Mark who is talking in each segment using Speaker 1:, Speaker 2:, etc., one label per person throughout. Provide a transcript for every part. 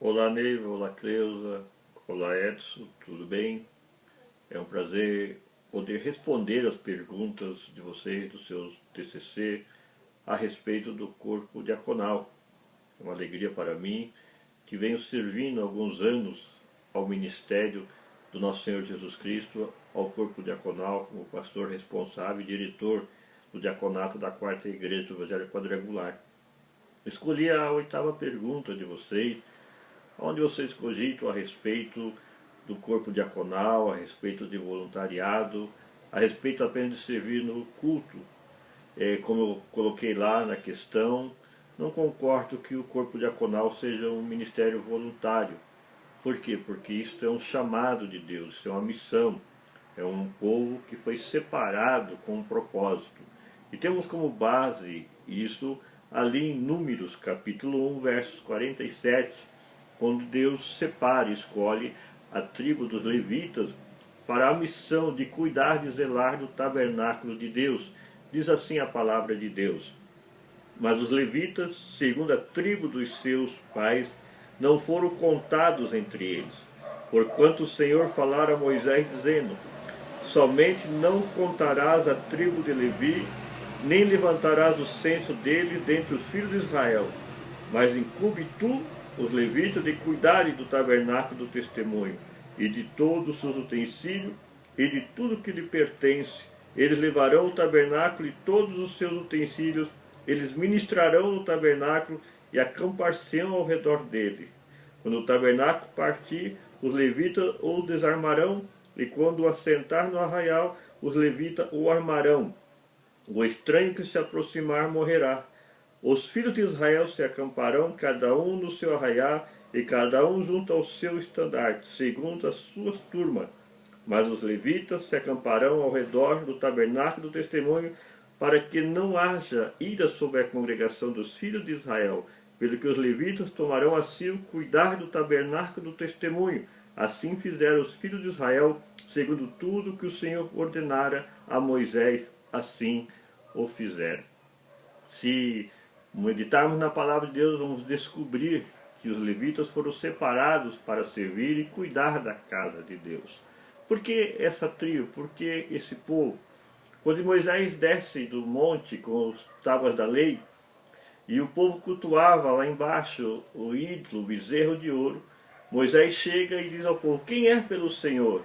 Speaker 1: Olá, Neiva, olá, Cleusa, olá, Edson, tudo bem? É um prazer poder responder as perguntas de vocês, dos seus TCC, a respeito do corpo diaconal. É uma alegria para mim, que venho servindo há alguns anos ao ministério do nosso Senhor Jesus Cristo, ao corpo diaconal, como pastor responsável e diretor do diaconato da Quarta Igreja do Evangelho Quadrangular. Escolhi a oitava pergunta de vocês, onde vocês cogitam a respeito do corpo diaconal, a respeito de voluntariado, a respeito apenas de servir no culto. Como eu coloquei lá na questão, não concordo que o corpo diaconal seja um ministério voluntário. Por quê? Porque isto é um chamado de Deus, isso é uma missão, é um povo que foi separado com um propósito. E temos como base isso ali em Números, capítulo 1, versos 47, quando Deus separa e escolhe a tribo dos levitas para a missão de cuidar e zelar do tabernáculo de Deus. Diz assim a palavra de Deus: mas os levitas, segundo a tribo dos seus pais, não foram contados entre eles, porquanto o Senhor falara a Moisés, dizendo: somente não contarás a tribo de Levi, nem levantarás o censo deles dentre os filhos de Israel, mas incumbe tu, os levitas, de cuidarem do tabernáculo do testemunho, e de todos os seus utensílios, e de tudo que lhe pertence. Eles levarão o tabernáculo e todos os seus utensílios, eles ministrarão no tabernáculo e acampar-se-ão ao redor dele. Quando o tabernáculo partir, os levitas o desarmarão, e quando o assentar no arraial, os levitas o armarão. O estranho que se aproximar morrerá. Os filhos de Israel se acamparão, cada um no seu arraial, e cada um junto ao seu estandarte, segundo as suas turmas. Mas os levitas se acamparão ao redor do tabernáculo do testemunho, para que não haja ira sobre a congregação dos filhos de Israel, pelo que os levitas tomarão a si o cuidar do tabernáculo do testemunho. Assim fizeram os filhos de Israel, segundo tudo que o Senhor ordenara a Moisés, assim o fizeram. Se meditarmos na palavra de Deus, vamos descobrir que os levitas foram separados para servir e cuidar da casa de Deus. Por que essa tribo? Por que esse povo? Quando Moisés desce do monte com as tábuas da lei, e o povo cultuava lá embaixo o ídolo, o bezerro de ouro, Moisés chega e diz ao povo: quem é pelo Senhor?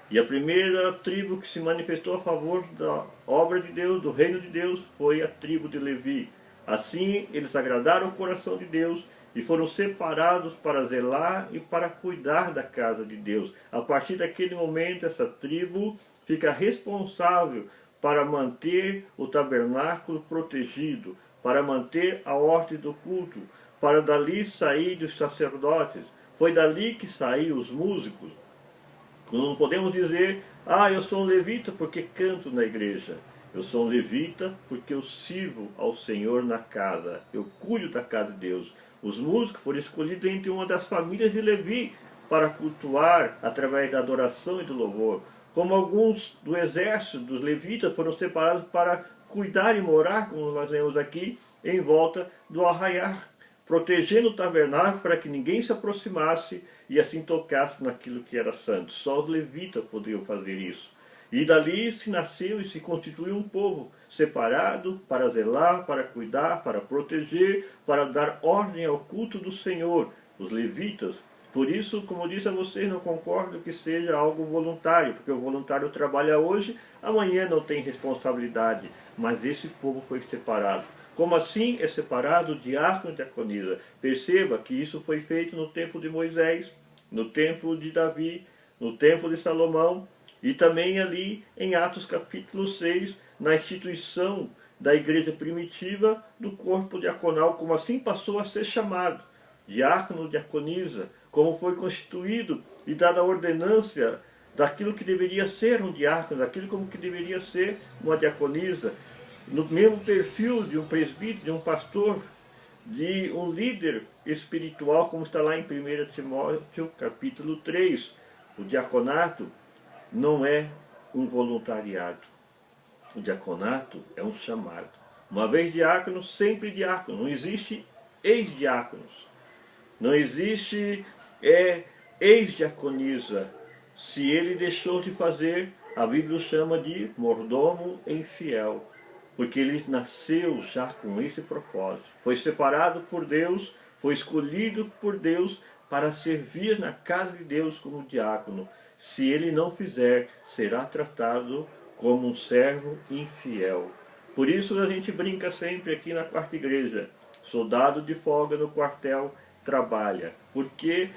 Speaker 1: E a primeira tribo que se manifestou a favor da obra de Deus, do reino de Deus, foi a tribo de Levi. Assim, eles agradaram o coração de Deus e foram separados para zelar e para cuidar da casa de Deus. A partir daquele momento, essa tribo fica responsável para manter o tabernáculo protegido, para manter a ordem do culto, para dali sair os sacerdotes. Foi dali que saíram os músicos. Não podemos dizer: eu sou um levita porque canto na igreja. Eu sou um levita porque eu sirvo ao Senhor na casa. Eu cuido da casa de Deus. Os músicos foram escolhidos entre uma das famílias de Levi para cultuar através da adoração e do louvor. Como alguns do exército dos levitas foram separados para cuidar e morar, como nós vemos aqui, em volta do arraiar, protegendo o tabernáculo para que ninguém se aproximasse e assim tocasse naquilo que era santo. Só os levitas podiam fazer isso. E dali se nasceu e se constituiu um povo separado para zelar, para cuidar, para proteger, para dar ordem ao culto do Senhor, os levitas. Por isso, como eu disse a vocês, não concordo que seja algo voluntário, porque o voluntário trabalha hoje, amanhã não tem responsabilidade, mas esse povo foi separado. Como assim é separado o diácono e diaconisa? Perceba que isso foi feito no tempo de Moisés, no tempo de Davi, no tempo de Salomão, e também ali em Atos capítulo 6, na instituição da igreja primitiva do corpo diaconal, como assim passou a ser chamado, diácono, diaconisa, como foi constituído e dada a ordenância daquilo que deveria ser um diácono, daquilo como que deveria ser uma diaconisa, no mesmo perfil de um presbítero, de um pastor, de um líder espiritual, como está lá em 1 Timóteo capítulo 3. O diaconato não é um voluntariado. O diaconato é um chamado. Uma vez diácono, sempre diácono. Não existe ex-diáconos. Não existe ex-diaconisa. Se ele deixou de fazer, a Bíblia o chama de mordomo infiel, porque ele nasceu já com esse propósito. Foi separado por Deus, foi escolhido por Deus para servir na casa de Deus como diácono. Se ele não fizer, será tratado como um servo infiel. Por isso a gente brinca sempre aqui na quarta igreja: soldado de folga no quartel trabalha. Porque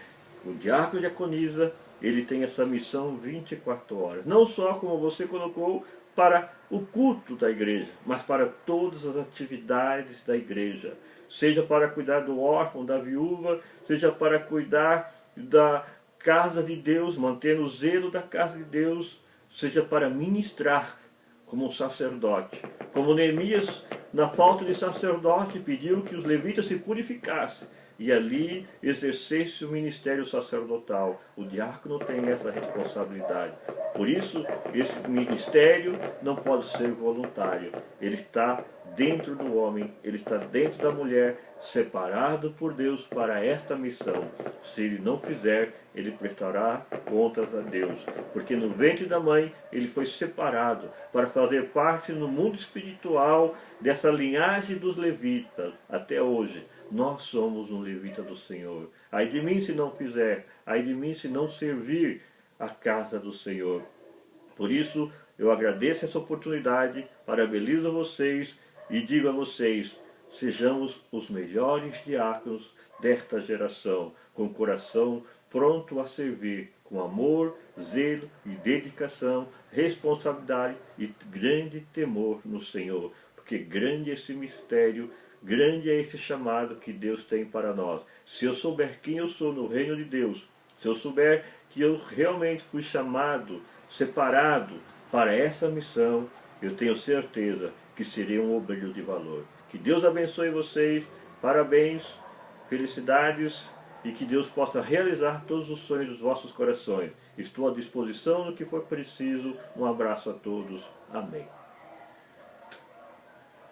Speaker 1: o diácono e diaconisa, ele tem essa missão 24 horas. Não só, como você colocou, para o culto da igreja, mas para todas as atividades da igreja. Seja para cuidar do órfão, da viúva, seja para cuidar da casa de Deus, manter o zelo da casa de Deus, seja para ministrar como um sacerdote. Como Neemias, na falta de sacerdote, pediu que os levitas se purificassem e ali exercesse o ministério sacerdotal. O diácono tem essa responsabilidade. Por isso, esse ministério não pode ser voluntário. Ele está dentro do homem, ele está dentro da mulher, separado por Deus para esta missão. Se ele não fizer, ele prestará contas a Deus. Porque no ventre da mãe, ele foi separado para fazer parte no mundo espiritual dessa linhagem dos levitas. Até hoje, nós somos um levita do Senhor. Ai de mim se não fizer, ai de mim se não servir a casa do Senhor. Por isso, eu agradeço essa oportunidade, parabenizo vocês e digo a vocês: sejamos os melhores diáconos desta geração, com o coração pronto a servir, com amor, zelo e dedicação, responsabilidade e grande temor no Senhor. Porque grande é esse mistério, grande é esse chamado que Deus tem para nós. Se eu souber quem eu sou no reino de Deus, se eu souber que eu realmente fui chamado, separado para essa missão, eu tenho certeza que serei um obreiro de valor. Que Deus abençoe vocês, parabéns, felicidades e que Deus possa realizar todos os sonhos dos vossos corações. Estou à disposição no que for preciso. Um abraço a todos. Amém.